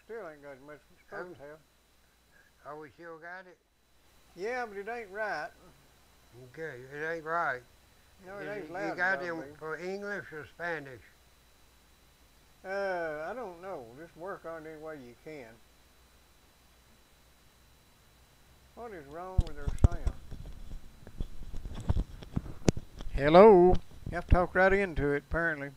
still ain't got as much as it's supposed to have. Oh, we still got it? Yeah, but it ain't right. Okay, it ain't right. No, it ain't loud. You got them for English or Spanish? I don't know. Just work on it any way you can. What is wrong with their sound? Hello? You have to talk right into it, apparently.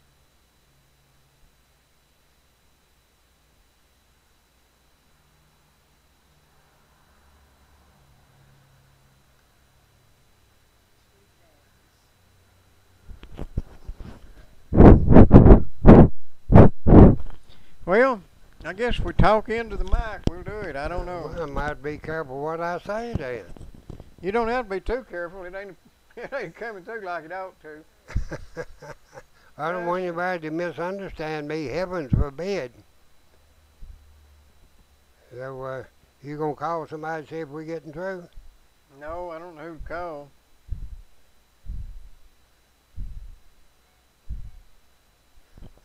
Well, I guess if we talk into the mic, we'll do it. I don't know. Well, I might be careful what I say then. You don't have to be too careful. It ain't coming through like it ought to. I don't want anybody to misunderstand me. Heavens forbid. So, you gonna call somebody to see if we're getting through? No, I don't know who to call.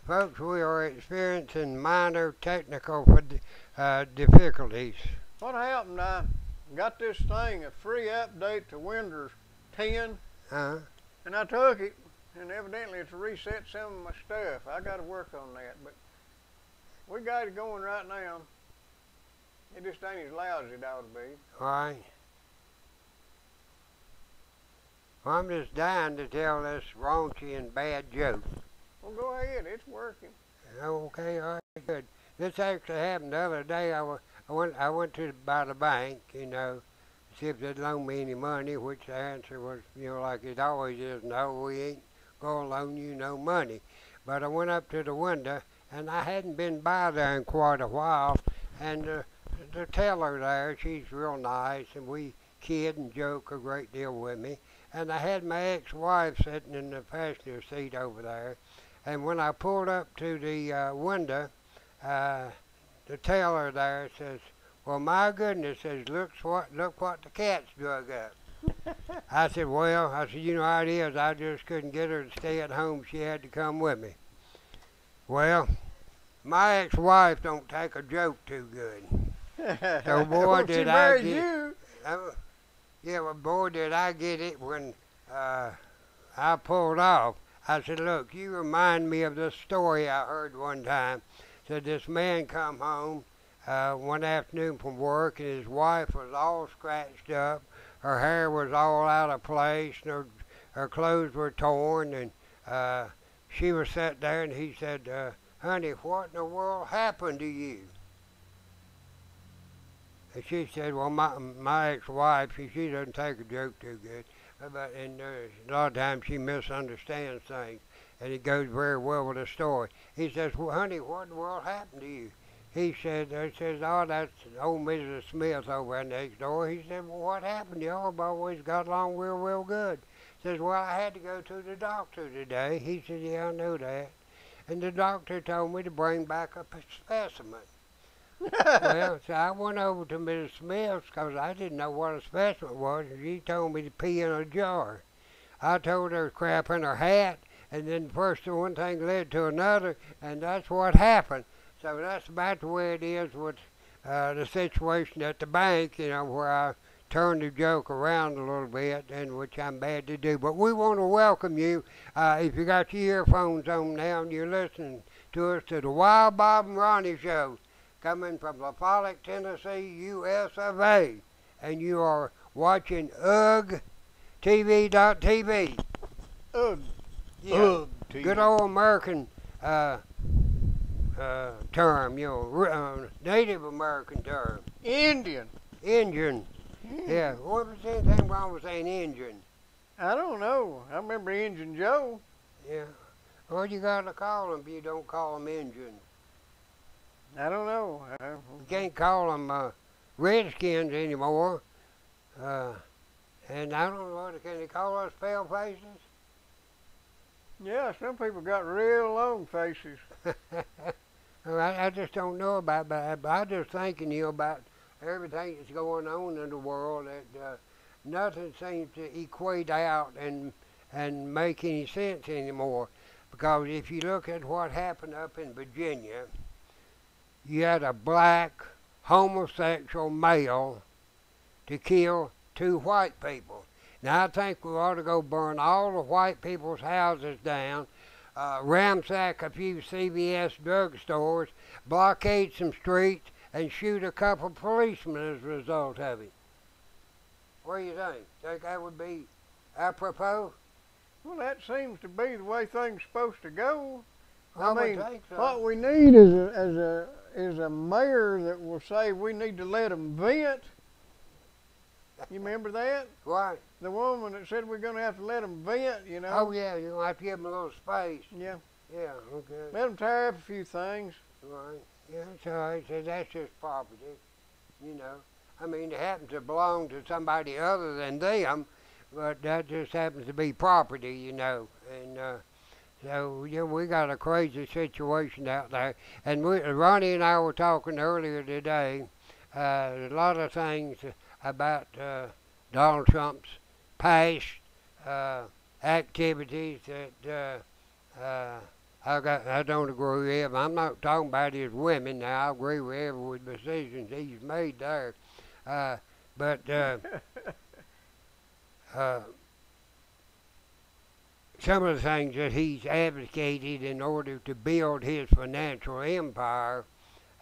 Folks, we are experiencing minor technical difficulties. What happened? I got this thing, a free update to Windows 10, Uh-huh. and I took it, and evidently it's reset some of my stuff. I got to work on that, but we got it going right now. It just ain't as loud as it ought to be. All right. Well, I'm just dying to tell this raunchy and bad joke. Well, go ahead. It's working. Okay, all right, good. This actually happened the other day. I went to by the bank, see if they'd loan me any money, which the answer was, like it always is, no, we ain't gonna loan you no money. But I went up to the window, and I hadn't been by there in quite a while, and the teller there, she's real nice, and we kid and joke a great deal with me. And I had my ex-wife sitting in the passenger seat over there. And when I pulled up to the window, the teller there says, "Well, my goodness," says, look what the cat's dug up." I said, you know how it is. I just couldn't get her to stay at home. She had to come with me. Well, my ex-wife don't take a joke too good. So boy, did I get you. Yeah, well, boy, did I get it when I pulled off. I said, "Look, you remind me of this story I heard one time." Said this man come home one afternoon from work, and his wife was all scratched up. Her hair was all out of place, and her clothes were torn, and she was sat there, and he said, "Honey, what in the world happened to you?" And she said, "Well, my ex-wife, she doesn't take a joke too good. And a lot of times she misunderstands things, and it goes very well with the story." He says, "Well, honey, what in the world happened to you?" He said, "Oh, that's old Mrs. Smith over there next door." He said, "Well, what happened? Y'all have always got along real good." He says, "Well, I had to go to the doctor today." He said, "Yeah, I know that." And the doctor told me to bring back a specimen. Well, so I went over to Mrs. Smith's because I didn't know what a specimen was, and she told me to pee in a jar. I told her to crap in her hat, and then first one thing led to another, and that's what happened. So that's about the way it is with the situation at the bank, where I turned the joke around a little bit, and which I'm bad to do. But we want to welcome you. If you got your earphones on now and you're listening to us, to the Wild Bob and Ronnie Show, coming from LaFollette, Tennessee, US of A. And you are watching UGTV.tv. Ugh. Yeah. Ugh. TV. Good old American term, Native American term. Indian. Indian. Yeah. What was anything wrong with saying Indian? I don't know. I remember Injun Joe. Yeah. What you got to call them if you don't call them Indians? I don't know. You can't call them Redskins anymore. And I don't know what can they call us, pale faces? Yeah, some people got real long faces. I just don't know about that, but I'm just thinking about everything that's going on in the world, that nothing seems to equate out and make any sense anymore. Because if you look at what happened up in Virginia, you had a black homosexual male to kill 2 white people. Now I think we ought to go burn all the white people's houses down, ransack a few CVS drugstores, blockade some streets, and shoot a couple policemen as a result of it. What do you think? Think that would be apropos? Well, that seems to be the way things are supposed to go. I I mean, would think so. what we need is a mayor that will say we need to let them vent. You remember that? Right. The woman that said we're going to have to let them vent, you know. Oh, yeah, you're going to have to give them a little space. Yeah. Yeah, okay. Let them tear up a few things. Right. Yeah, that's all right. So that's just property, you know. I mean, it happens to belong to somebody other than them, but that just happens to be property, you know. And so, yeah, we got a crazy situation out there. And Ronnie and I were talking earlier today, a lot of things about Donald Trump's past activities that I don't agree with. I'm not talking about his women now. I agree with every decision he's made there. But some of the things that he's advocated in order to build his financial empire,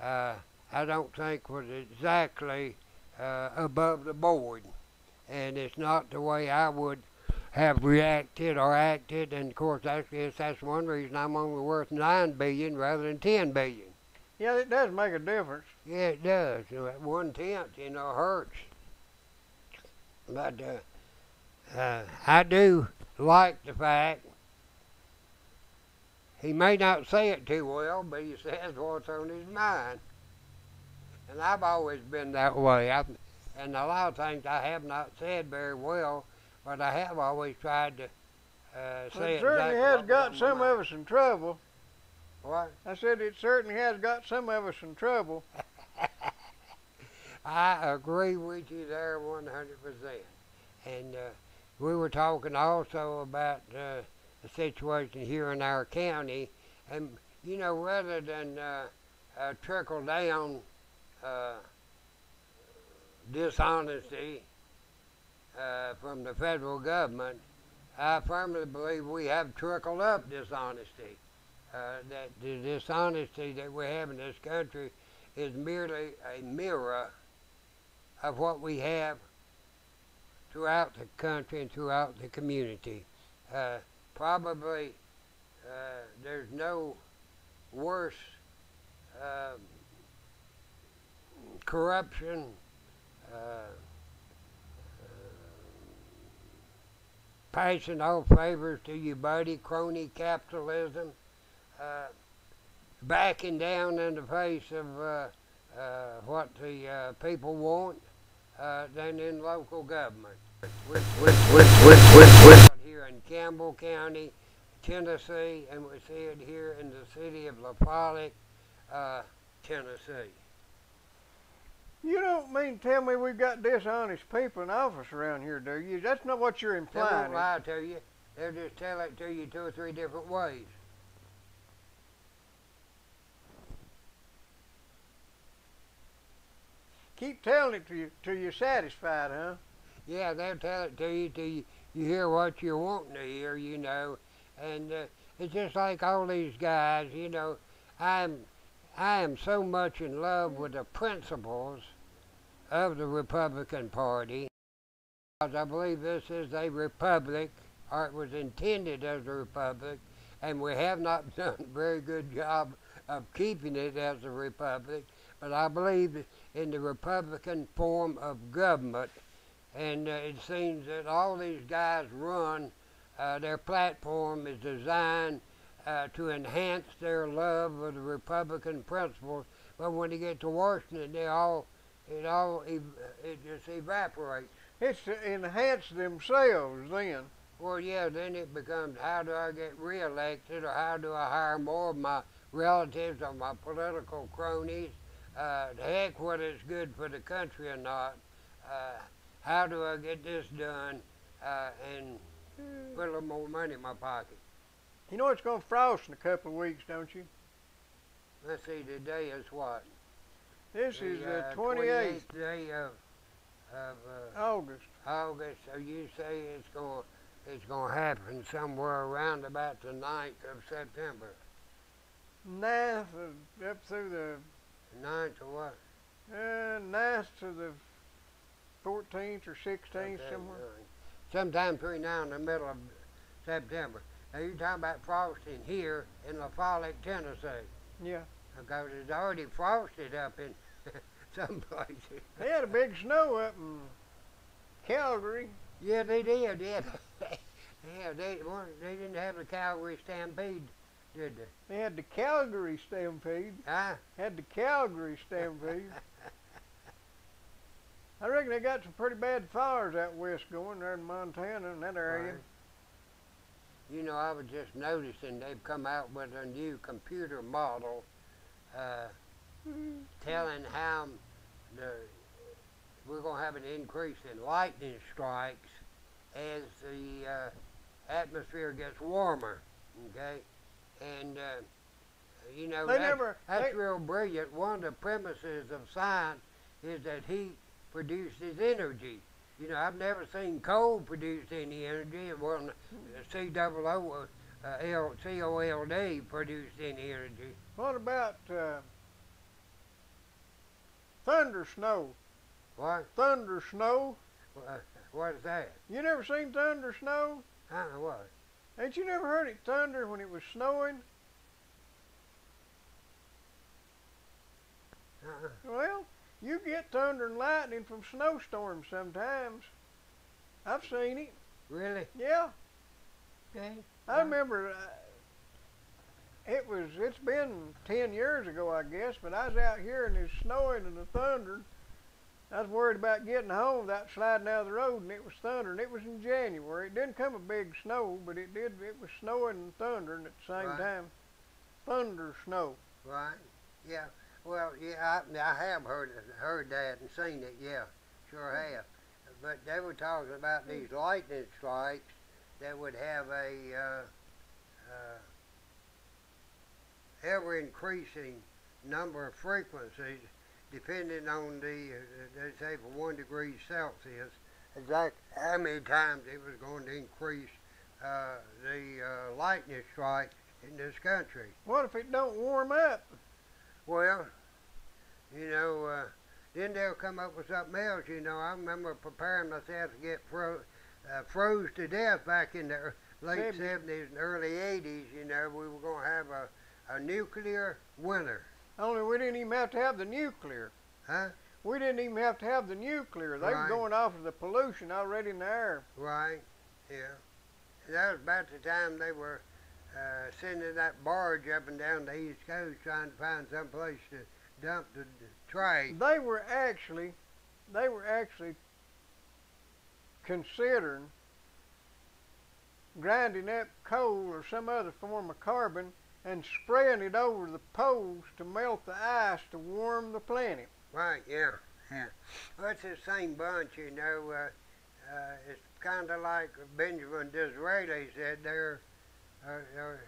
I don't think was exactly above the board. And it's not the way I would have reacted or acted. And of course, I guess that's one reason I'm only worth $9 billion rather than $10 billion. Yeah, it does make a difference. Yeah, it does. You know, at 1/10, you know, hurts. But I do like the fact he may not say it too well, but he says what's on his mind. And I've always been that way. And a lot of things I have not said very well, but I have always tried to say it certainly has got some of us in trouble. What? I said it certainly has got some of us in trouble. I agree with you there 100%. And we were talking also about the situation here in our county. And, you know, rather than trickle down dishonesty from the federal government, I firmly believe we have trickled up dishonesty. That the dishonesty that we have in this country is merely a mirror of what we have throughout the country and throughout the community. Probably there's no worse corruption, passing off favors to your buddy, crony capitalism, backing down in the face of what the people want than in local government. Here in Campbell County, Tennessee, and we see it here in the city of LaPolic, Tennessee. You don't mean to tell me we've got dishonest people in office around here, do you? That's not what you're implying. They won't lie to you. They'll just tell it to you 2 or 3 different ways. Keep telling it to you till you're satisfied, huh? Yeah, they'll tell it to you till you hear what you're wanting to hear, you know. And it's just like all these guys, you know. I am so much in love with the principles of the Republican Party, because I believe this is a republic, or it was intended as a republic, and we have not done a very good job of keeping it as a republic. But I believe in the Republican form of government, and it seems that all these guys run, their platform is designed to enhance their love of the Republican principles, but when they get to Washington, it just evaporates. It's to enhance themselves then. Well, yeah, then it becomes, how do I get reelected, or how do I hire more of my relatives or my political cronies? The heck whether it's good for the country or not. How do I get this done and put a little more money in my pocket? You know it's going to frost in a couple of weeks, don't you? Let's see, today is what? This is the 28th day of August. August. So you say it's gonna happen somewhere around about the 9th of September. 9th up through the 9th or what? 9th to the 14th or 16th, Okay, somewhere. sometime between now and the middle of September. Now you're talking about frosting here in LaFollette, Tennessee. Yeah. Because it's already frosted up in some places. They had a big snow up in Calgary. Yeah, they did. Yeah, yeah. They didn't have the Calgary Stampede, did they? They had the Calgary Stampede. Huh? Had the Calgary Stampede. I reckon they got some pretty bad fires out west going there in Montana and that area. Right. You know, I was just noticing they've come out with a new computer model telling how we're going to have an increase in lightning strikes as the atmosphere gets warmer, okay? And, you know, that's real brilliant. One of the premises of science is that heat produces energy. You know, I've never seen coal produce any energy. Well, COLD produced any energy. What about thunder snow? What? Thunder snow? What is that? You never seen thunder snow? What? Ain't you never heard it thunder when it was snowing? Well, you get thunder and lightning from snowstorms sometimes. I've seen it. Really? Yeah. Okay. I remember it's been 10 years ago, I guess, but I was out here and it was snowing and the thunder. I was worried about getting home without sliding out of the road, and it was thundering. It was in January. It didn't come a big snow, but it was snowing and thundering at the same time. Thunder snow. Right. Yeah. Well, yeah, I have heard that and seen it. Yeah, sure have. But they were talking about these lightning strikes that would have a ever increasing number of frequencies depending on they say for 1 degree Celsius, exactly how many times it was going to increase the lightning strikes in this country. What if it don't warm up? Well, you know, then they'll come up with something else. You know, I remember preparing myself to get froze to death back in the late 70s and early 80s. You know, we were going to have a nuclear winter. Only we didn't even have to have the nuclear. Huh? We didn't even have to have the nuclear. They were going off of the pollution already in the air. Right, yeah. And that was about the time they were sending that barge up and down the East Coast trying to find some place to dump the trash. They were actually considering grinding up coal or some other form of carbon and spraying it over the poles to melt the ice to warm the planet. Right, yeah, yeah. Well, it's the same bunch, you know. It's kind of like Benjamin Disraeli said, there are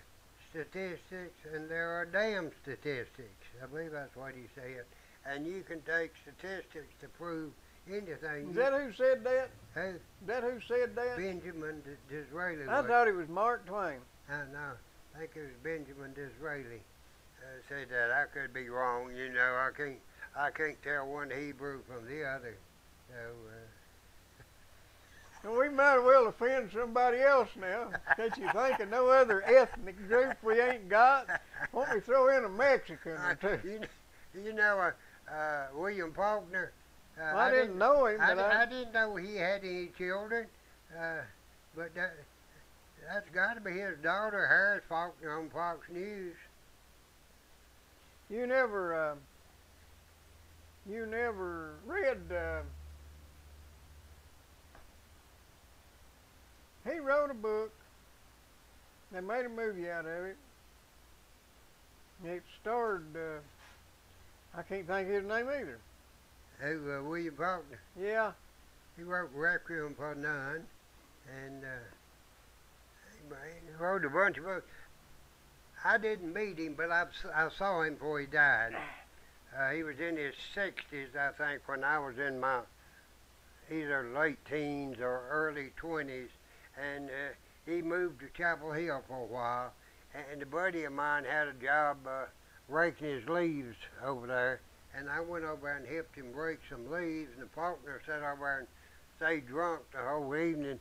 statistics and there are damn statistics. I believe that's what he said. And you can take statistics to prove anything. Is that who said that? Who? Is that who said that? Benjamin Disraeli. I thought it was Mark Twain. No, I think it was Benjamin Disraeli said that. I could be wrong, you know. I can't tell one Hebrew from the other. So, Well, we might as well offend somebody else now. Can't you think of no other ethnic group we ain't got? Won't we throw in a Mexican or two? You know, William Faulkner. Well, I didn't know him, but I didn't know he had any children. But that's got to be his daughter, Harris Faulkner, on Fox News. You never read. He wrote a book. They made a movie out of it. It starred. I can't think of his name either. Who, William Faulkner? Yeah. He wrote Requiem for None, and he wrote a bunch of books. I didn't meet him, but I saw him before he died. He was in his 60s, I think, when I was in my either late teens or early 20s, and he moved to Chapel Hill for a while, and a buddy of mine had a job raking his leaves over there, and I went over and helped him rake some leaves, and the partner sat over there and stayed drunk the whole evening,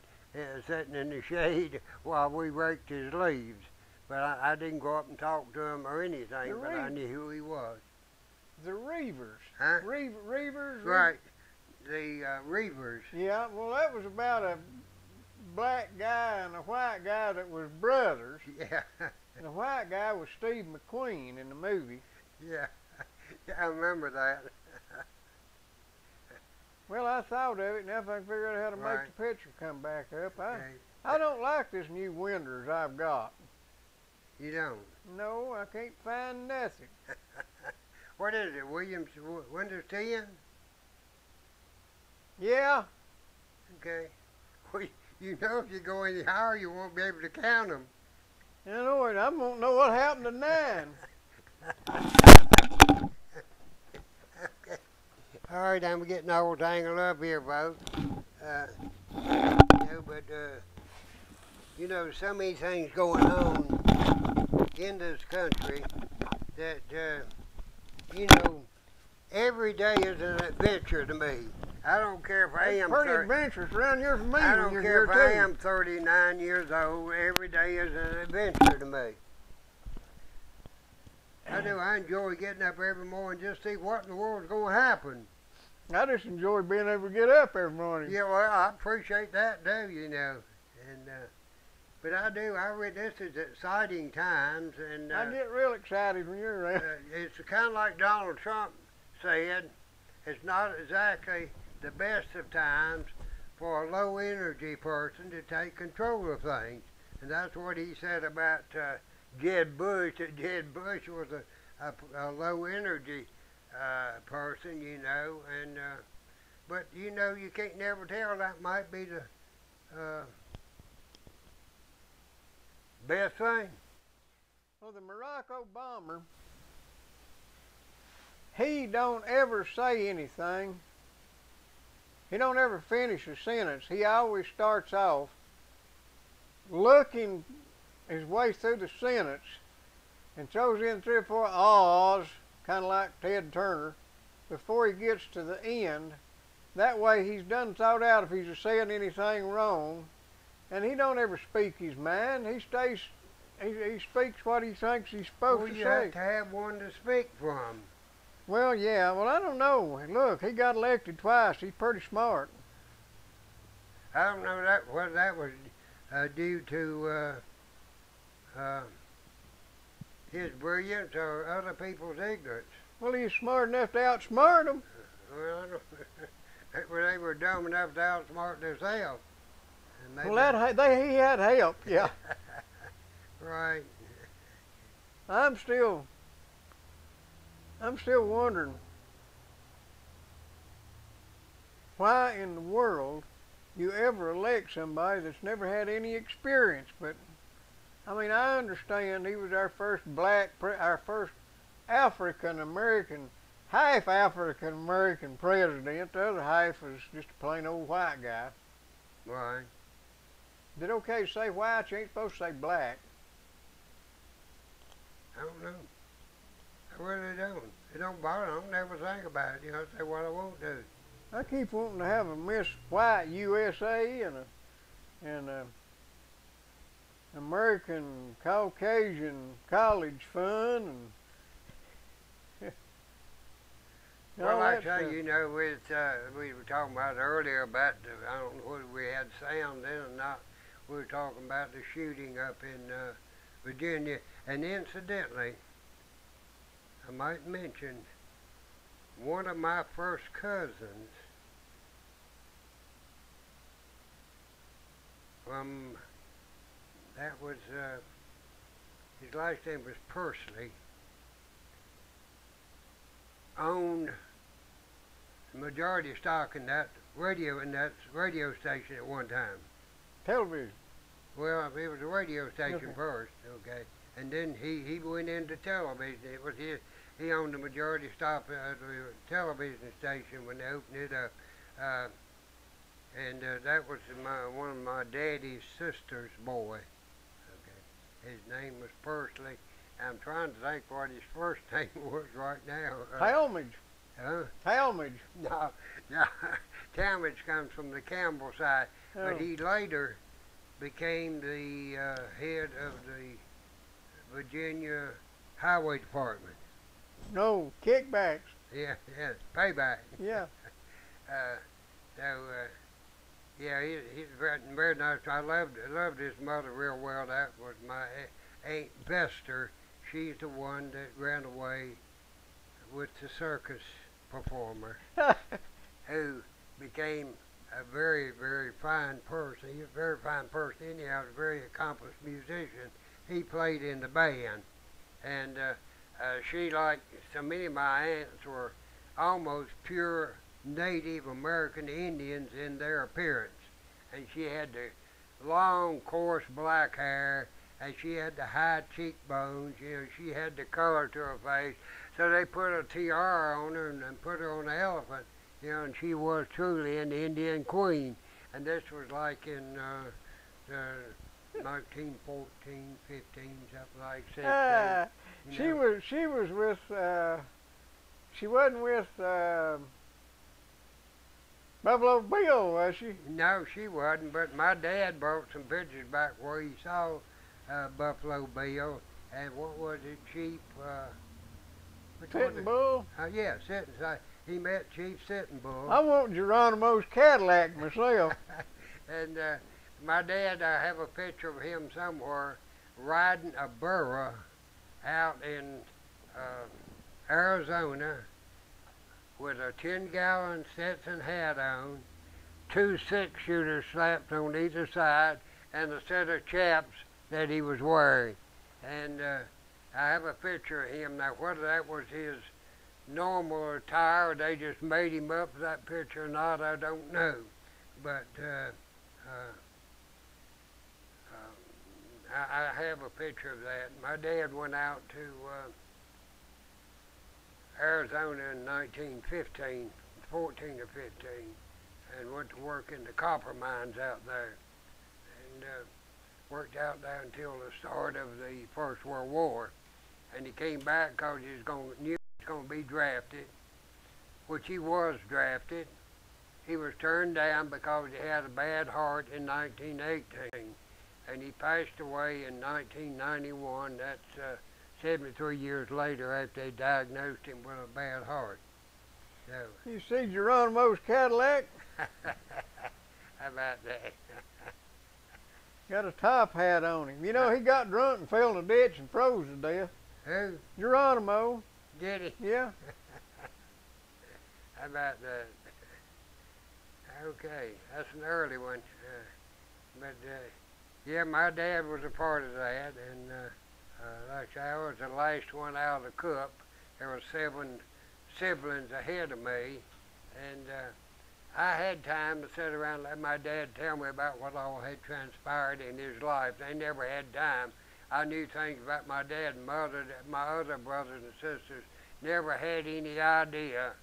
sitting in the shade while we raked his leaves. But I didn't go up and talk to him or anything, but I knew who he was. The Reavers. Huh? Reavers? Right. The Reavers. Yeah, well, that was about a black guy and a white guy that was brothers. Yeah. And the white guy was Steve McQueen in the movie. Yeah. Yeah, I remember that. Well, I thought of it, and if I can figure out how to Right. make the picture come back up. Okay. I don't like this new Winders I've got. You don't? No, I can't find nothing. What is it, Williams Windows 10? Yeah. Okay. Well, you know if you go any higher, you won't be able to count them. You know what? I won't know what happened to 9. Okay. All right, I'm getting all tangled up here, folks. You know, so many things going on in this country that, you know, every day is an adventure to me. I don't care if I am pretty adventurous around here for me. I don't care if I am 39 years old. Every day is an adventure to me. I do. I enjoy getting up every morning just to see what in the world's going to happen. I just enjoy being able to get up every morning. Yeah, well, I appreciate that, too, you know. And but I do. This is exciting times, and I get real excited when you're around. It's kind of like Donald Trump said. It's not exactly the best of times for a low energy person to take control of things, and that's what he said about Jeb Bush. That Jeb Bush was a low energy person, you know, and but you know you can't never tell. That might be the best thing. Well, the Morocco bomber, he don't ever say anything. He don't ever finish a sentence. He always starts off looking his way through the sentence and throws in 3 or 4 ahs, kind of like Ted Turner, before he gets to the end. That way he's done thought out if he's saying anything wrong. And he don't ever speak his mind. He speaks what he thinks he's supposed to say. You have to have one to speak from. Well, yeah. Well, I don't know. Look, he got elected twice. He's pretty smart. I don't know whether that was due to his brilliance or other people's ignorance. Well, he's smart enough to outsmart them. Well, I don't, they were dumb enough to outsmart themselves. Well, he had help, yeah. Right. I'm still wondering why in the world you ever elect somebody that's never had any experience. But I mean, I understand he was our first our first African American, half African American president. The other half was just a plain old white guy. Right. Is it okay to say white? You ain't supposed to say black. I don't know. I really don't. It don't bother me. I don't never think about it. You know, say what I won't do. I keep wanting to have a Miss White USA and a American Caucasian college fund and well, I tell you, you know, we were talking about earlier about I don't know whether we had sound in or not. We were talking about the shooting up in Virginia, and incidentally, I might mention one of my first cousins from that was his last name was Pursley, owned the majority of stock in that radio station at one time. television. Well, it was a radio station Okay. first, okay, and then he went into television. It was he owned the majority stop at the television station when they opened it up. And that was one of my daddy's sister's boy. Okay. His name was Pursley. I'm trying to think what his first name was right now. Talmadge. Huh? Talmadge. No, no. Talmadge comes from the Campbell side. Oh. But he later became the head of the Virginia Highway Department. No, kickbacks. Yeah, payback. Yeah. So, yeah, he's very nice. I loved his mother real well. That was my Aunt Bester. She's the one that ran away with the circus performer who became a very, very fine person. He was a very fine person. Anyhow, he was a very accomplished musician. He played in the band. And she, like so many of my aunts, were almost pure Native American Indians in their appearance. And she had the long, coarse black hair, and she had the high cheekbones. You know, she had the color to her face. So they put a tiara on her and put her on an elephant. You know, and she was truly an Indian queen. And this was like in 1914, 15, something like that. She was with, she wasn't with Buffalo Bill, was she? No, she wasn't, but my dad brought some pictures back where he saw Buffalo Bill, and what was it, Chief? Sitting Bull? Yeah, Sitting. He met Chief Sitting Bull. I want Geronimo's Cadillac myself. And my dad, I have a picture of him somewhere riding a burro out in Arizona with a 10-gallon Stetson hat on, 2 6-shooters slapped on either side, and a set of chaps that he was wearing. And I have a picture of him. Now, whether that was his normal attire or they just made him up for that picture or not, I don't know. But I have a picture of that. My dad went out to Arizona in 1915, 14 or 15, and went to work in the copper mines out there, and worked out there until the start of the First World War. And he came back because he knew he was going to be drafted, which he was drafted. He was turned down because he had a bad heart in 1918, and he passed away in 1991. That's 73 years later after they diagnosed him with a bad heart. So, you see Geronimo's Cadillac? How about that? Got a top hat on him. You know, he got drunk and fell in a ditch and froze to death. Who? Geronimo. Did he? Yeah. How about that? Okay, that's an early one. But yeah, my dad was a part of that, and like I was the last one out of the cup. There were 7 siblings ahead of me, and I had time to sit around and let my dad tell me about what all had transpired in his life. They never had time. I knew things about my dad and mother that my other brothers and sisters never had any idea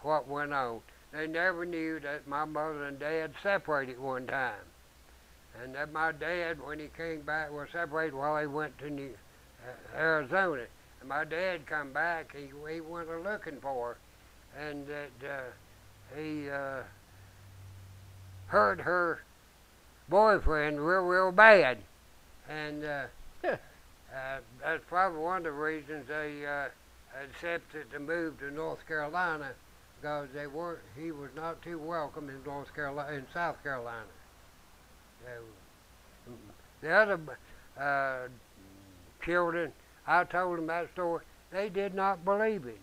what went on. They never knew that my mother and dad separated one time, and that my dad, when he came back, was separated while he went to Arizona. And my dad come back, he went looking for her, and that he hurt her boyfriend real bad. And that's probably one of the reasons they accepted to move to North Carolina, because he was not too welcome in South Carolina. So, the other children, I told them that story. They did not believe it.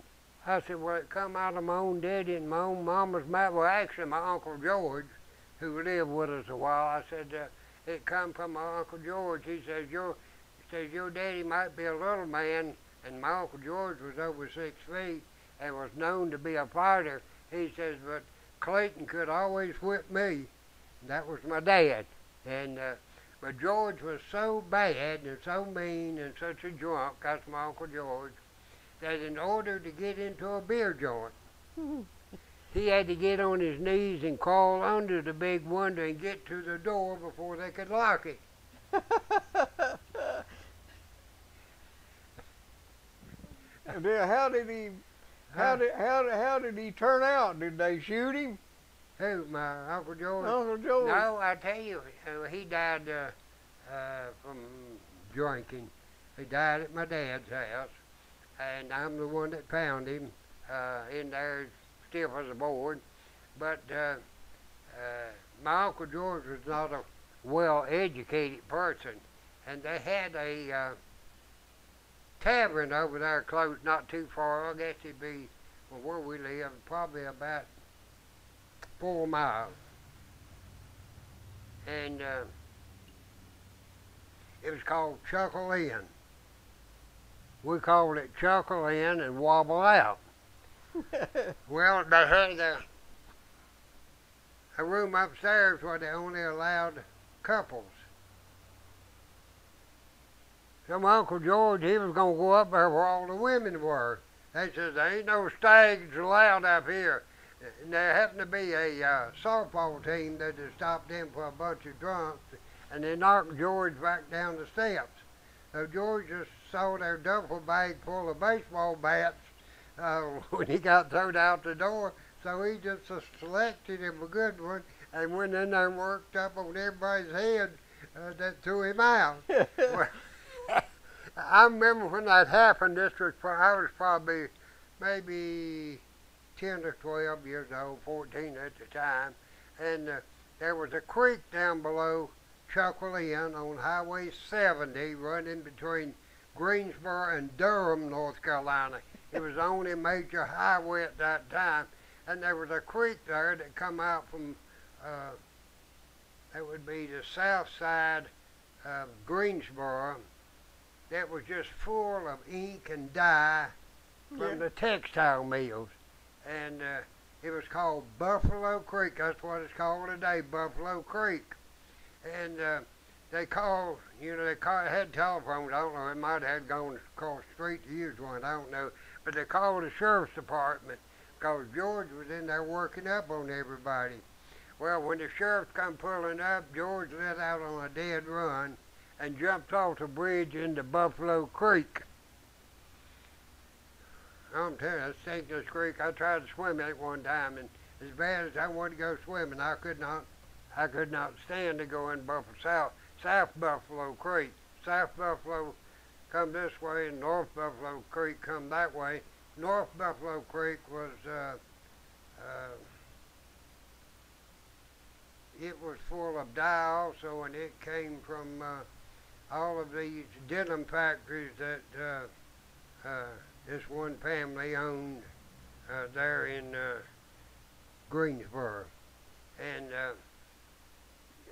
I said, well, it come out of my own daddy and my own mama's mouth. Well, actually, my Uncle George, who lived with us a while, I said, it come from my Uncle George. He says, your daddy might be a little man, and my Uncle George was over 6 feet and was known to be a fighter. He says, but Clayton could always whip me. That was my dad. And But George was so bad and so mean and such a drunk, that's my Uncle George, that in order to get into a beer joint, he had to get on his knees and crawl under the big window and get to the door before they could lock it. And then how did he turn out? Did they shoot him? Who, my Uncle George? Uncle George. No, I tell you, he died from drinking. He died at my dad's house, and I'm the one that found him in there, stiff as a board. But my Uncle George was not a well-educated person, and they had a tavern over there close, not too far. I guess it'd be from where we live, probably about 4 miles. And it was called Chuckle Inn. We called it Chuckle Inn and Wobble Out. Well, they had a room upstairs where they only allowed couples. So my Uncle George, he was going to go up there where all the women were. They said, there ain't no stags allowed up here. And there happened to be a softball team that had stopped in for a bunch of drunks, and they knocked George back down the steps. So George just saw their duffel bag full of baseball bats when he got thrown out the door. So he just selected him a good one and went in there and worked up on everybody's head that threw him out. Well, I remember when that happened. I was probably maybe 10 or 12 years old, 14 at the time, and there was a creek down below Chuckle Inn on Highway 70 running between Greensboro and Durham, North Carolina. It was the only major highway at that time, and there was a creek there that come out from, that would be the south side of Greensboro, that was just full of ink and dye from the textile mills. And it was called Buffalo Creek. That's what it's called today, Buffalo Creek. And they called, had telephones. I don't know, it might have gone across the street to use one, I don't know. But they called the sheriff's department because George was in there working up on everybody. Well, when the sheriff come pulling up, George let out on a dead run and jumped off the bridge into Buffalo Creek. I'm telling you, I think this creek, I tried to swim it one time, and as bad as I wanted to go swimming, I could not stand to go in South Buffalo Creek. South Buffalo come this way, and North Buffalo Creek come that way. North Buffalo Creek was, it was full of dye also, and it came from all of these denim factories that this one family owned there in Greensboro. And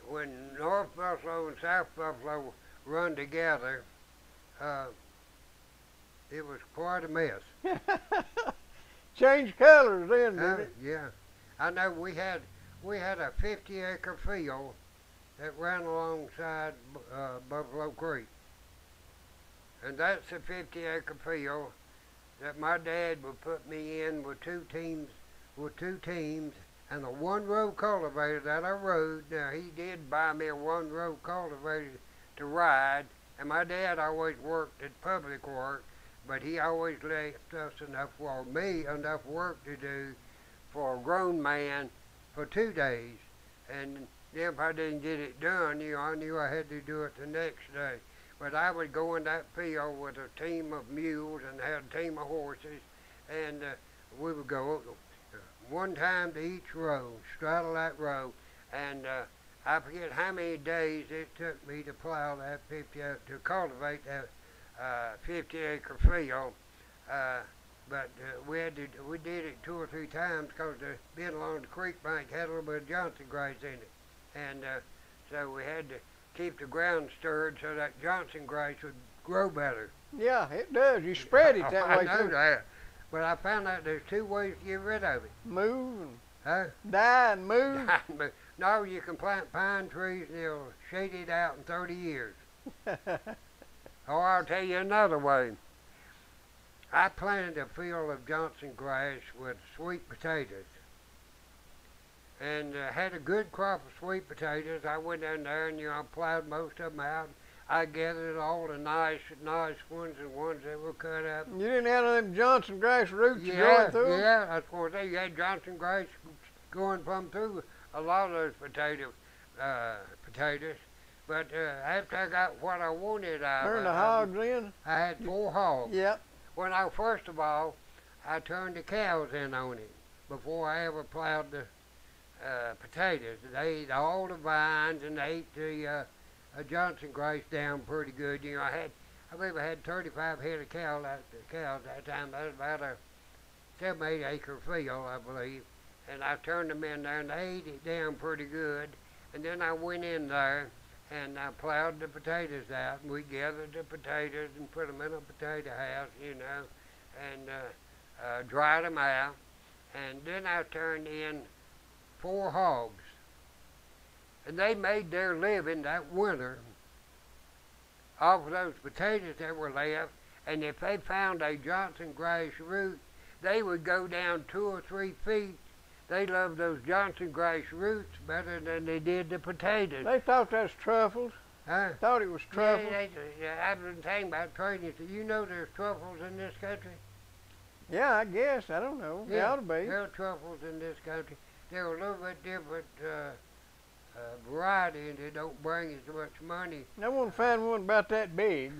when North Buffalo and South Buffalo run together, it was quite a mess. Changed colors then, didn't it? Yeah. I know we had a 50-acre field that ran alongside Buffalo Creek. And that's a 50-acre field that my dad would put me in with two teams, and a one-row cultivator that I rode. Now, he did buy me a one-row cultivator to ride, and my dad always worked at public work, but he always left us enough work to do for a grown man for 2 days. And then if I didn't get it done, I knew I had to do it the next day. But I would go in that field with a team of mules and had a team of horses, and we would go one time to each row, straddle that row, and I forget how many days it took me to plow that to cultivate that 50-acre field. But we did it 2 or 3 times because being along the creek bank had a little bit of Johnson grass in it, and so we had to keep the ground stirred so that Johnson grass would grow better. Yeah, it does. You spread it that way I know too. that. But I found out there's 2 ways to get rid of it. Move Huh? Die and move? No, you can plant pine trees and they'll shade it out in 30 years. Or I'll tell you another way. I planted a field of Johnson grass with sweet potatoes. And had a good crop of sweet potatoes. I went down there and, I plowed most of them out. I gathered all the nice ones and ones that were cut up. You didn't have none of them Johnson grass roots growing through them? Yeah, of course. You had Johnson grass going plumb through a lot of those potatoes. But after I got what I wanted out of it, turn the hogs in? I had 4 hogs. Yep. When first of all, I turned the cows in on it before I ever plowed the potatoes. They ate all the vines and they ate the Johnson grass down pretty good. I believe I had 35 head of cows at that time. That was about a 7-8 acre field, I believe. And I turned them in there and they ate it down pretty good. And then I went in there and I plowed the potatoes out, and we gathered the potatoes and put them in a potato house, and dried them out. And then I turned in 4 hogs. And they made their living that winter off of those potatoes that were left. And if they found a Johnson grass root, they would go down 2 or 3 feet. They loved those Johnson grass roots better than they did the potatoes. They thought that's truffles. Huh? Thought it was truffles. I've been thinking about trading. You know there's truffles in this country? Yeah, I guess. I don't know. Yeah, They ought to be. there are truffles in this country. They're a little bit different variety, and they don't bring as much money. I want to find one about that big.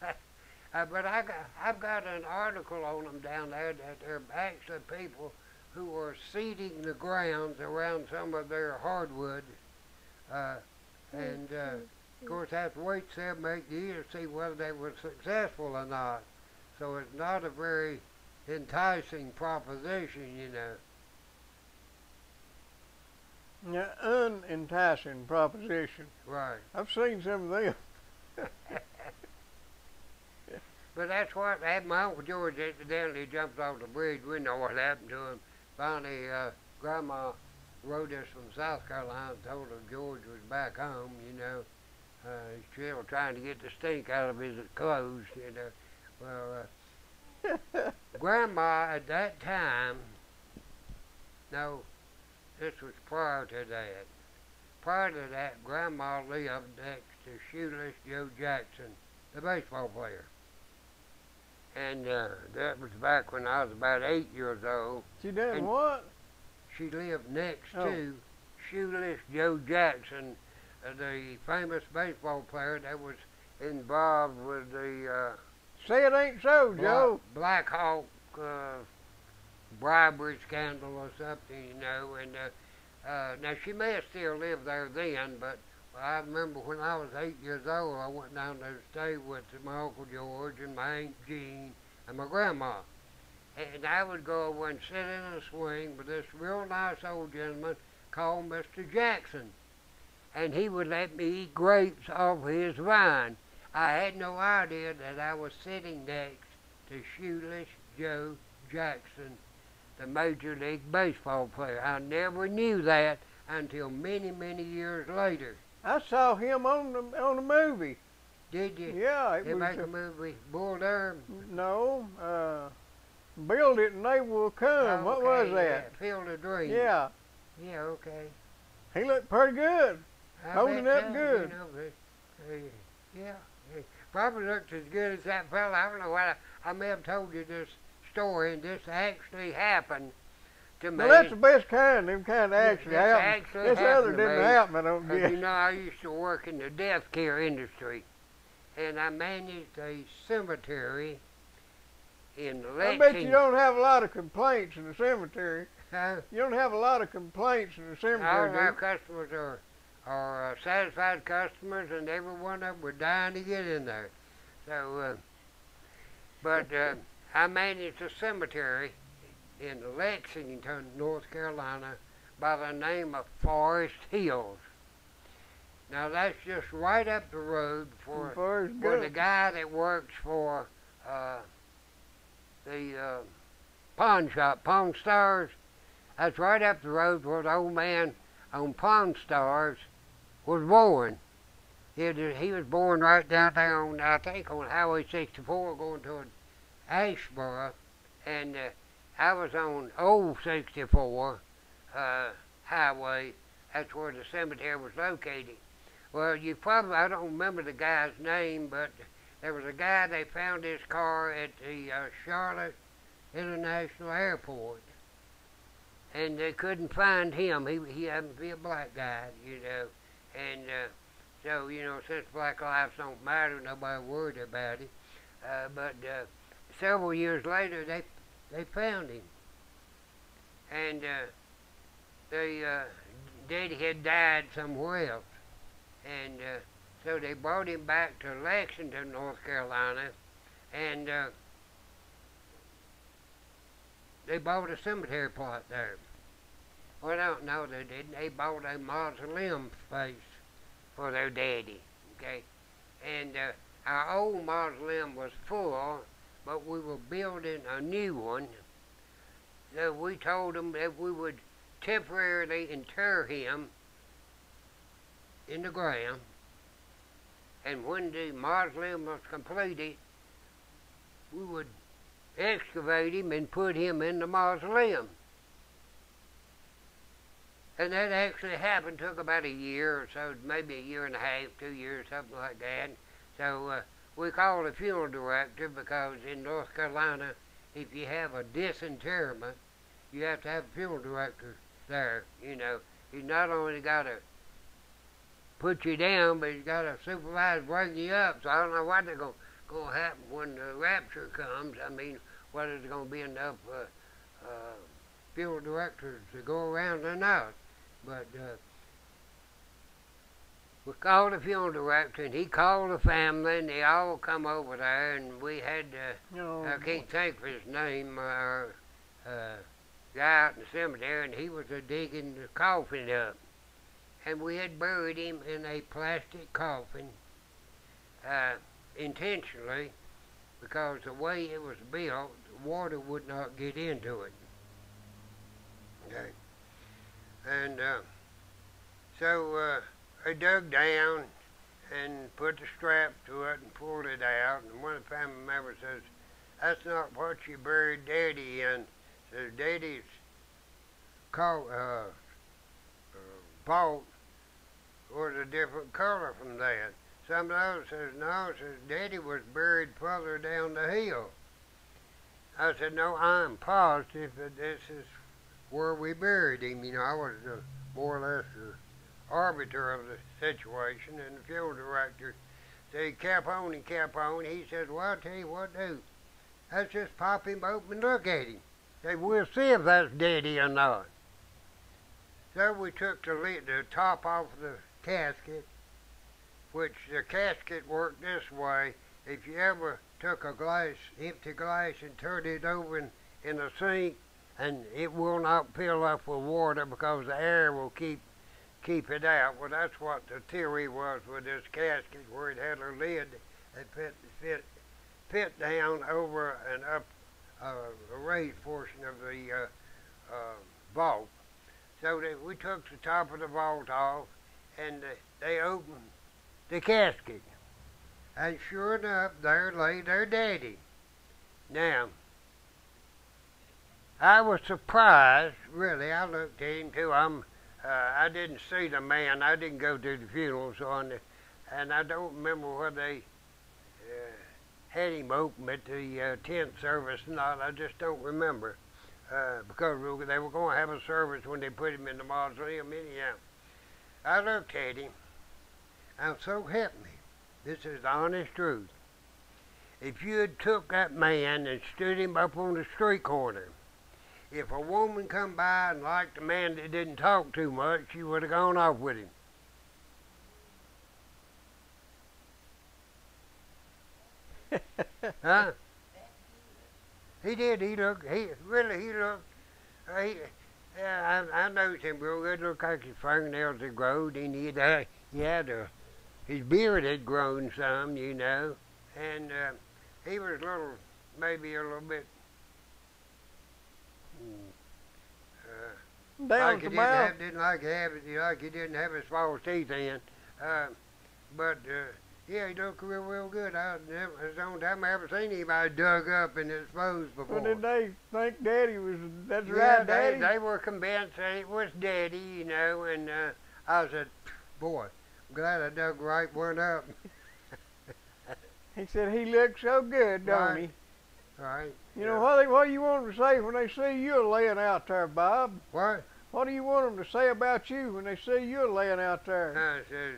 But I've got an article on them down there that they're actually people who are seeding the grounds around some of their hardwood. Of course, I have to wait 7 or 8 years to see whether they were successful or not. So it's not a very enticing proposition, Yeah, unenticing proposition. Right. I've seen some of them. But that's what happened. My Uncle George accidentally jumped off the bridge. We know what happened to him. Finally, Grandma wrote us from South Carolina and told her George was back home, He's still trying to get the stink out of his clothes, Well, Grandma at that time, no, this was prior to that. Prior to that, Grandma lived next to Shoeless Joe Jackson, the baseball player. And that was back when I was about 8 years old. She done what? She lived next to Shoeless Joe Jackson, the famous baseball player that was involved with the Say it ain't so, Joe. Black Hawk bribery scandal or something, And now she may have still lived there then, but I remember when I was 8 years old, I went down there to stay with my Uncle George and my Aunt Jean and my grandma. And I would go over and sit in a swing with this real nice old gentleman called Mr. Jackson. And he would let me eat grapes off his vine. I had no idea that I was sitting next to Shoeless Joe Jackson, the Major League Baseball player. I never knew that until many, many years later. I saw him on the movie. Did you? Yeah, They make a movie, Bull Durham? No, Build It and They Will Come. What was that? Yeah, Field of Dreams. Yeah. Yeah, okay. He looked pretty good. Holding up good. Yeah. He probably looked as good as that fella. I don't know what I may have told you this story, and this actually happened to me. Well, that's the best kind. Them kind of actually happen. This other didn't happen, I don't guess. I used to work in the death care industry, and I managed a cemetery in Lexington. I bet you don't have a lot of complaints in the cemetery. Huh? You don't have a lot of complaints in the cemetery. All of our customers are satisfied customers, and every one of them were dying to get in there. So, I managed a cemetery in Lexington, North Carolina, by the name of Forest Hills. Now that's just right up the road for the guy that works for the pawn shop, Pawn Stars. That's right up the road where the old man on Pawn Stars was born. He was born right down there on, I think, on Highway 64 going toward Asheboro. And I was on Old 64 highway. That's where the cemetery was located. Well, I don't remember the guy's name, but there was a guy, they found his car at the Charlotte International Airport. And they couldn't find him. He happened to be a black guy, you know. And so, you know, since black lives don't matter, nobody worried about it. But several years later, they found him. And Daddy had died somewhere else. And so they brought him back to Lexington, North Carolina, and they bought a cemetery plot there. Well, I don't know, they didn't. They bought a mausoleum space for their daddy, okay? And our old mausoleum was full, but we were building a new one. So we told them that we would temporarily inter him in the ground, and when the mausoleum was completed, we would excavate him and put him in the mausoleum. And that actually happened. Took about a year or so, maybe a year and a half, 2 years, something like that. So we called a funeral director because in North Carolina, if you have a disinterment, you have to have a funeral director there. You know, he's not only got to put you down, but he's got to supervise bringing you up. So I don't know what they're going to happen when the rapture comes. I mean, whether there's going to be enough funeral directors to go around or not. But we called the funeral director, and he called the family, and they all come over there, and we had, I can't think of his name, our guy out in the cemetery, and he was digging the coffin up. And we had buried him in a plastic coffin, intentionally, because the way it was built, the water would not get into it. Okay. And so I dug down and put the strap to it and pulled it out. And one of the family members says, "That's not what you buried Daddy in." So Daddy's vault was a different color from that. Some of those says, "No," says, "Daddy was buried further down the hill." I said, "No, I'm positive that this is where we buried him." You know, I was more or less the arbiter of the situation, and the funeral director said he kept on and kept on. He said, "Well, I'll tell you what to do. Let's just pop him open and look at him. Say, we'll see if that's Daddy or not." So we took the top off the casket, which the casket worked this way. If you ever took a empty glass and turned it over in a sink, and it will not fill up with water because the air will keep it out. Well, that's what the theory was with this casket, where it had a lid that fit down over and up a raised portion of the vault. So we took the top of the vault off, and they opened the casket. And sure enough, there lay their Daddy. Now, I was surprised, really. I looked at him too. I didn't see the man. I didn't go to the funeral, and I don't remember whether they had him open at the 10th service or not. I just don't remember, because they were going to have a service when they put him in the mausoleum anyhow. I looked at him, and so help me, this is the honest truth. If you had took that man and stood him up on the street corner, if a woman come by and liked a man that didn't talk too much, she would have gone off with him. Huh? He did. He looked. I noticed him real good. Looked like his fingernails had grown, and his beard had grown some, you know, and he was maybe a little bit down like at the he mouth. didn't like he didn't have his false teeth in. But yeah, he looked real good. It's the only time I ever seen anybody dug up and exposed before. Well, did they think Daddy was, that's Yeah, right, Daddy? they were convinced that it was Daddy, you know, and I said, boy, I'm glad I dug the right one up. He said he looks so good, don't Right. he? Right. You know, what do you want them to say when they see you laying out there, Bob? What? What do you want them to say about you when they see you laying out there? I said,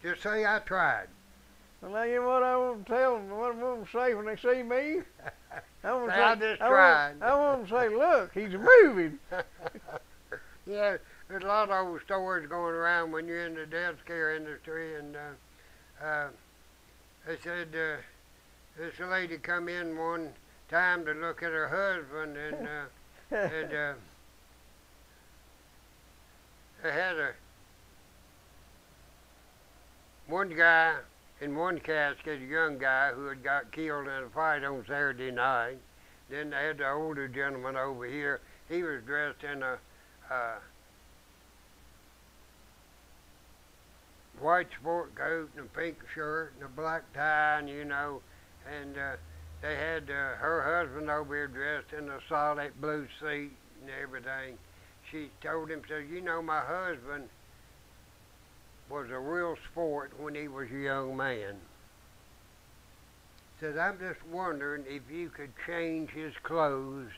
just say I tried. Well, now you know what I want to tell them, what I want them to say when they see me? I just tried. I want them to say, look, he's moving. Yeah, there's a lot of old stories going around when you're in the death scare industry, and they said this lady come in one time to look at her husband, and they had one guy in one casket, a young guy who had got killed in a fight on Saturday night. Then they had the older gentleman over here. He was dressed in a white sport coat and a pink shirt and a black tie, and you know, and they had her husband over here dressed in a solid blue suit and everything. She told him, said, you know, my husband was a real sport when he was a young man. Said, I'm just wondering if you could change his clothes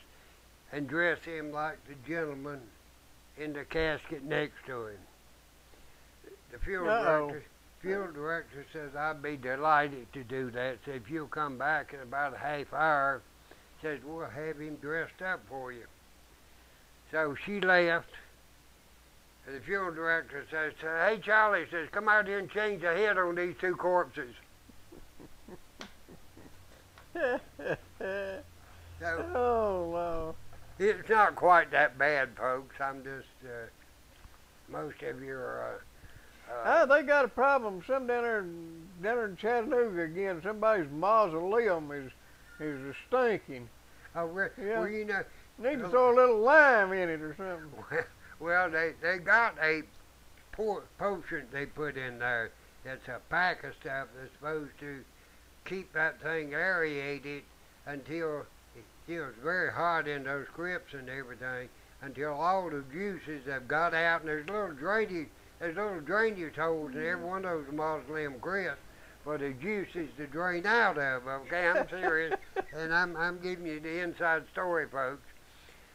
and dress him like the gentleman in the casket next to him. The funeral director says, I'd be delighted to do that. Said, if you'll come back in about a half hour, says, we'll have him dressed up for you. So she left. The funeral director says, hey, Charlie, says, come out here and change the head on these two corpses. So, Oh, wow. it's not quite that bad, folks. I'm just, most of you are, They got a problem. Some down there in Chattanooga again. Somebody's mausoleum is stinking. Yeah. well, you know, Need to throw a little lime in it or something. well, they got a potion they put in there. It's a pack of stuff that's supposed to keep that thing aerated until it's very hot in those crypts and everything, until all the juices have got out, and there's little drainage holes in every one of those mausoleum crypts for the juices to drain out of. Okay, I'm serious, and I'm giving you the inside story, folks.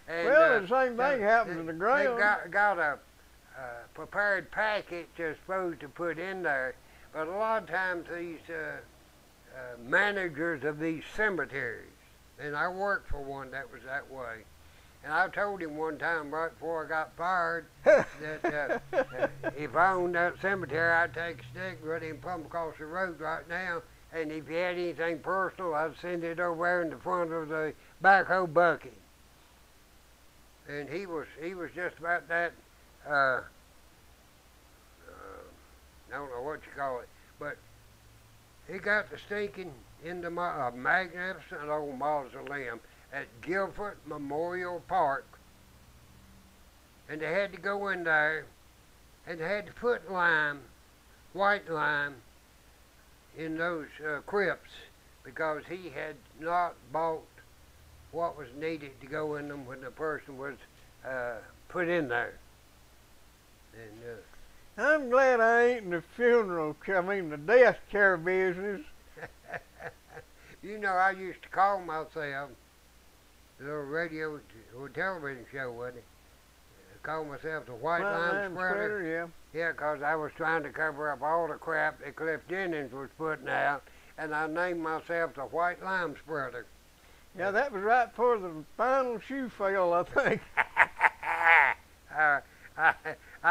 And, Well, the same thing happens in the ground. They've got a prepared packet they're supposed to put in there, but a lot of times these managers of these cemeteries, and I worked for one that was that way, and I told him one time right before I got fired that if I owned that cemetery, I'd take a stick, run him plumb across the road right now, and if he had anything personal, I'd send it over there in the front of the backhoe bucket. And he was just about that, I don't know what you call it, but he got the stinking into a magnificent old mausoleum at Guilford Memorial Park. And they had to go in there, and they had to put white lime, in those crypts, because he had not bought what was needed to go in them when the person was put in there. And I'm glad I ain't in the the death care business. you know, I used to call myself, the little radio or television show, wasn't it? I called myself the White Lime Spreader. Yeah. Yeah, 'cause I was trying to cover up all the crap that Cliff Jennings was putting out, and I named myself the White Lime Spreader. Yeah, that was right before the final shoe fell, I think. I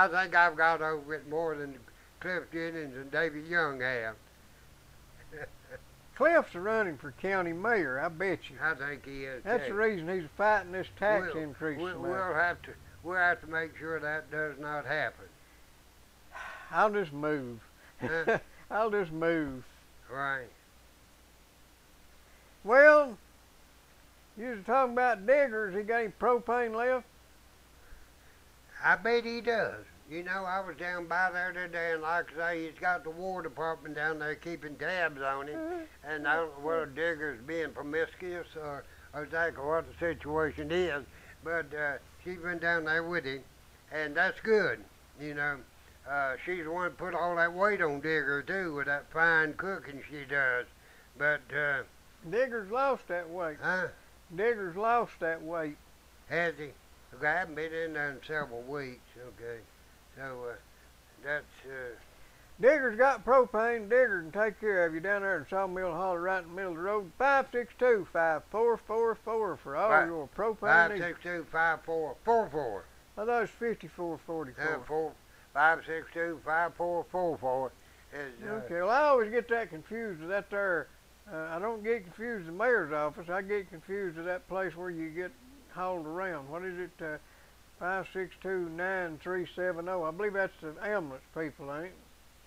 think I've got over it more than Cliff Jennings and David Young have. Cliff's running for county mayor, I bet you. I think he is. That's the reason he's fighting this tax increase. We'll have to make sure that does not happen. I'll just move. Huh? I'll just move. Right. Well, You was talking about Diggers. He got any propane left? I bet he does. You know, I was down by there today, and like I say, he's got the War Department down there keeping tabs on him. And I don't know whether Digger's being promiscuous or exactly what the situation is, but she's been down there with him, and that's good. You know, she's the one that put all that weight on Digger, too, with that fine cooking she does. But, Digger's lost that weight. huh? Digger's lost that weight. Has he? Okay, I haven't been in there in several weeks, okay. So, that's, Digger's got propane. Digger can take care of you down there in Sawmill Hollow right in the middle of the road. 562-5444 for all your propane needs. 562-5444. I thought it was 5444. 562-5444 is, Okay, well, I always get that confused with that there. I don't get confused with the mayor's office. I get confused with that place where you get hauled around. What is it? 562-9370. I believe that's the ambulance people, ain't it?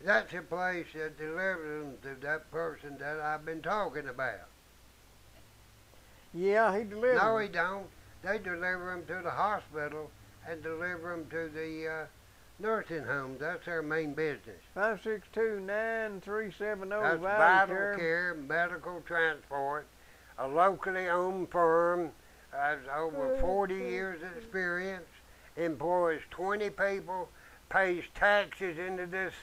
that's the place that delivers them to that person that I've been talking about. Yeah, he delivers. No, he don't. They deliver them to the hospital and deliver them to the nursing homes. That's their main business. 562-9370. That's Vital Care Medical Transport, a locally owned firm, has over 40 years experience, employs 20 people, pays taxes into this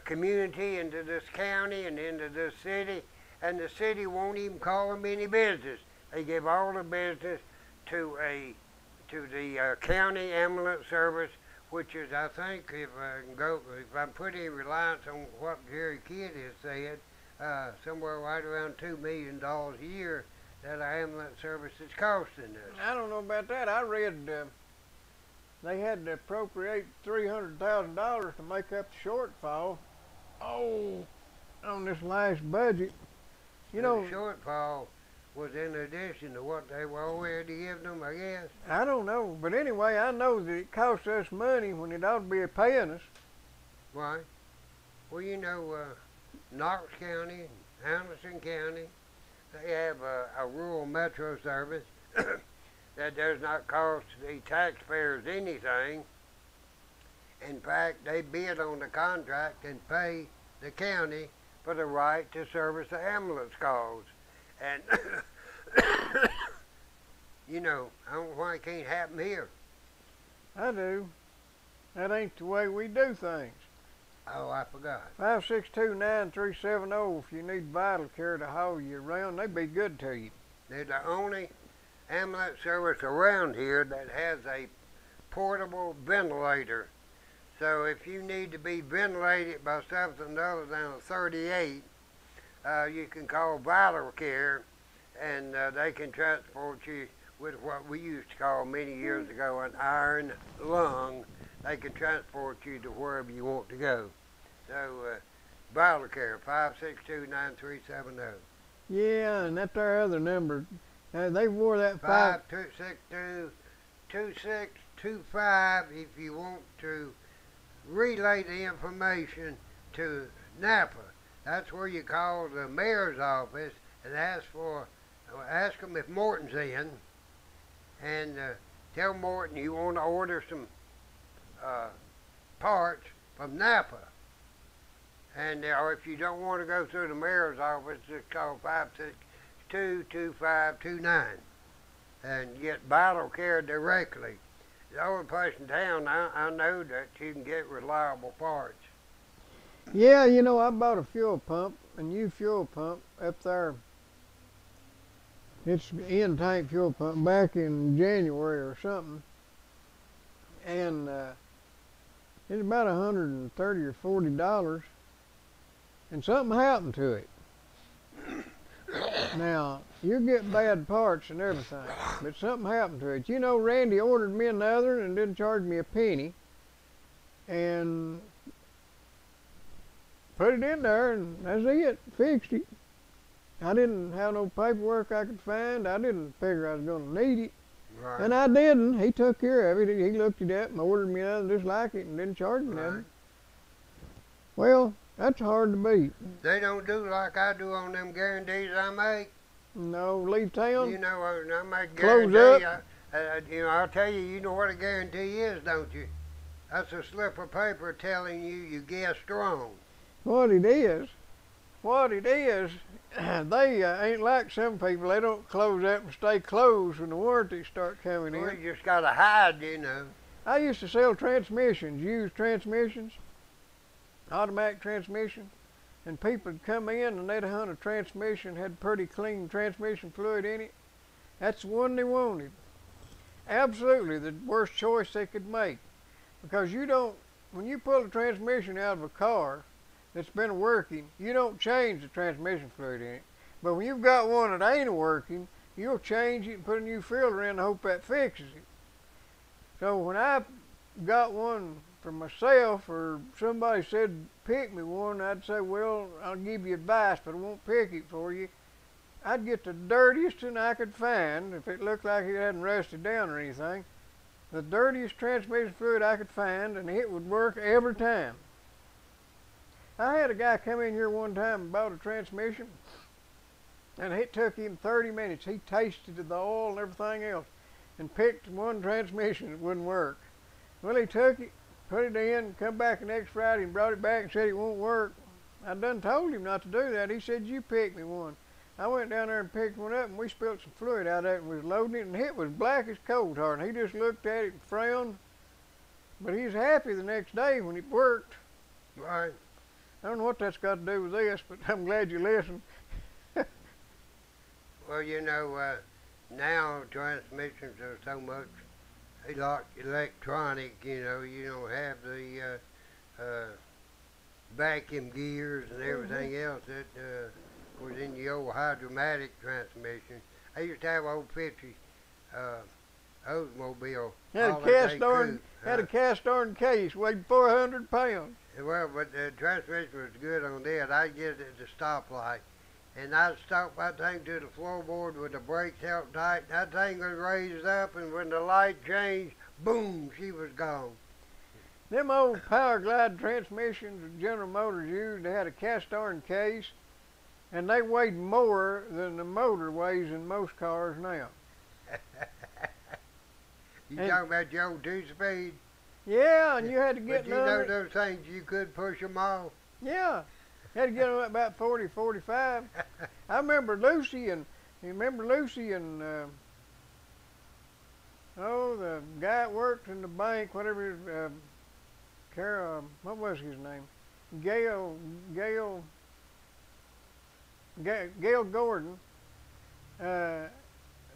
community, into this county, and into this city, and the city won't even call them any business. They give all the business to the county ambulance service, which is, I think, if I'm putting reliance on what Jerry Kidd has said, somewhere right around $2 million a year that our ambulance service is costing us. I don't know about that. I read they had to appropriate $300,000 to make up the shortfall. Oh, on this last budget. You know, the shortfall was in addition to what they were already giving them, I guess. I don't know, but anyway, I know that it costs us money when it ought to be paying us. Why? Well, you know, Knox County, Anderson County, they have a rural metro service that does not cost the taxpayers anything. In fact, they bid on the contract and pay the county for the right to service the ambulance calls. And, you know, I don't know why it can't happen here. I do. That ain't the way we do things. Oh, I forgot. 562-9370 if you need Vital Care to haul you around. They'd be good to you. They're the only ambulance service around here that has a portable ventilator. So if you need to be ventilated by something other than a 38, you can call Vital Care, and they can transport you with what we used to call many years ago an iron lung. They can transport you to wherever you want to go. So, Vital Care, 562-9370. Yeah, and that there other number, they wore that 562-2625 if you want to relay the information to Napa. That's where you call the mayor's office and ask them if Morton's in, and tell Morton you want to order some parts from Napa. And or if you don't want to go through the mayor's office, just call 562-2529 and get Vital Care directly. The only place in town I know that you can get reliable parts. Yeah, you know, I bought a fuel pump, a new fuel pump up there. It's an in-tank fuel pump back in January or something. And it's about $130 or $40. And something happened to it. Now, you get bad parts and everything, but something happened to it. You know, Randy ordered me another and didn't charge me a penny. And put it in there, and that's it. Fixed it. I didn't have no paperwork I could find. I didn't figure I was going to need it. Right. And I didn't. He took care of it. He looked it up and ordered me another just like it and didn't charge me nothing. Well, that's hard to beat. They don't do like I do on them guarantees I make. No, leave town. You know, I might Close guarantee up. I'll tell you, you know what a guarantee is, don't you? That's a slip of paper telling you you guessed wrong. What it is, they ain't like some people. They don't close up and stay closed when the warranties start coming Well, in. you just gotta hide, you know. I used to sell transmissions, used transmissions, automatic transmission, and people would come in and they'd hunt a transmission, had pretty clean transmission fluid in it. That's the one they wanted. Absolutely the worst choice they could make. Because when you pull the transmission out of a car that's been working, you don't change the transmission fluid in it. But when you've got one that ain't working, you'll change it and put a new filter in and hope that fixes it. So when I got one for myself, or somebody said pick me one, I'd say, well, I'll give you advice, but I won't pick it for you. I'd get the dirtiest thing I could find, if it looked like it hadn't rusted down or anything, the dirtiest transmission fluid I could find, and it would work every time. I had a guy come in here one time and bought a transmission, and it took him 30 minutes. He tasted the oil and everything else and picked one transmission that wouldn't work. Well, he took it, put it in, come back the next Friday and brought it back and said it won't work. I done told him not to do that. He said, you pick me one. I went down there and picked one up, and we spilled some fluid out of it and was loading it, and it was black as coal tar, and he just looked at it and frowned. But he was happy the next day when it worked. Right. I don't know what that's got to do with this, but I'm glad you listened. Well, you know, now transmissions are so much electronic, you know, you don't have the vacuum gears and everything else that was in the old hydromatic transmission. I used to have old 50 Oldsmobile. Had a cast iron case, weighed 400 pounds. Well, but the transmission was good on that. I'd get it at the stoplight, and I'd stop that thing to the floorboard with the brakes held tight. That thing was raised up, and when the light changed, boom, she was gone. Them old Power Glide transmissions that General Motors used, they had a cast iron case, and they weighed more than the motor weighs in most cars now. You talking about your old two-speed? Yeah, and you had to get but you know those things, you could push them off. Yeah, you had to get them up about 40, 45. I remember Lucy and, the guy that worked in the bank, whatever, what was his name? Gail Gordon,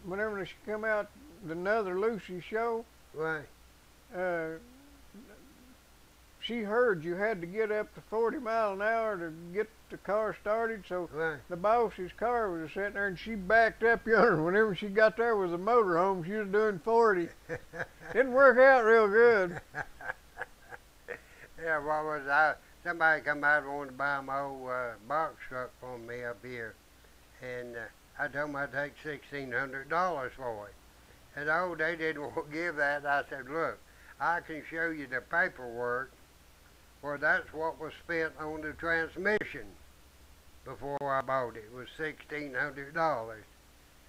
whenever she come out the Another Lucy show, right. She heard you had to get up to 40 miles an hour to get the car started, so right. The boss's car was sitting there, and she backed up yonder. Whenever she got there with the motor home, she was doing 40. Didn't work out real good. Yeah, what was I? Somebody come out and wanted to buy my old box truck for me up here, and I told them I'd take $1,600 for it. And oh, they didn't want to give that. I said, look, I can show you the paperwork where that's what was spent on the transmission before I bought it. It was $1,600.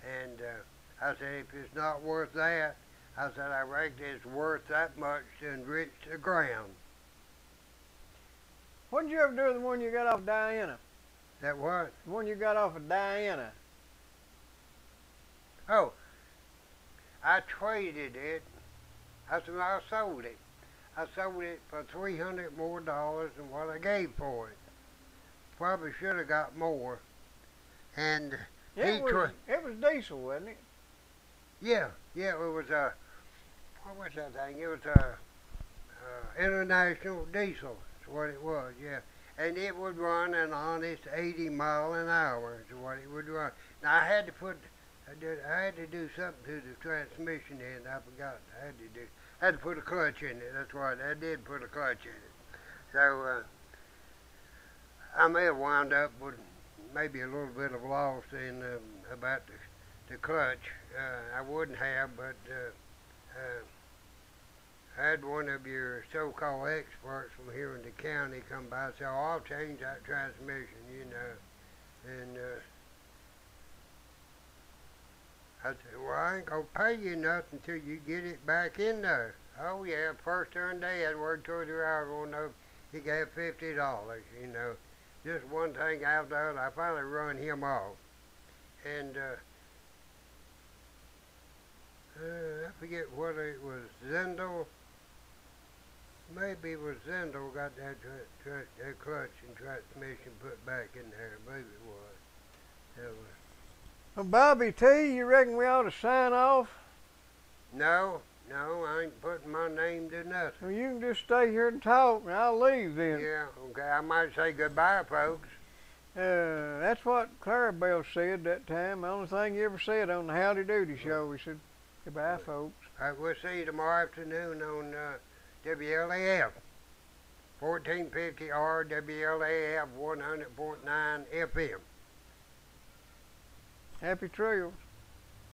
And I said, if it's not worth that, I said, I reckon it's worth that much to enrich the ground. What did you ever do with the one you got off of Diana? That what? The one you got off of Diana. Oh, I traded it. I sold it. I sold it for $300 more than what I gave for it. Probably should have got more. And it was diesel, wasn't it? Yeah, it was what was that thing? It was international diesel. That's what it was. Yeah, and it would run an honest 80 mile an hour. Is what it would run. Now I had to do something to the transmission end. I forgot. I had to put a clutch in it. That's right. I did put a clutch in it. So I may have wound up with maybe a little bit of loss in about the clutch. I wouldn't have, but I had one of your so-called experts from here in the county come by and say, oh, I'll change that transmission, you know. And I said, well, I ain't gonna pay you nothing until you get it back in there. Oh yeah, first turn day I'd worked 2 or 3 hours on those. He gave $50, you know. Just one thing after the other, I finally run him off. And I forget whether it was Zendel. Maybe it was Zendel got that clutch and transmission put back in there. Maybe it was. It was. Well, Bobby T, you reckon we ought to sign off? No, I ain't putting my name to nothing. Well, you can just stay here and talk, and I'll leave then. Yeah, okay, I might say goodbye, folks. That's what Clarabelle said that time. The only thing he ever said on the Howdy Doody show, he said, goodbye, folks. All right, we'll see you tomorrow afternoon on WLAF. 1450 RWLAF 100.9 FM. Happy trails.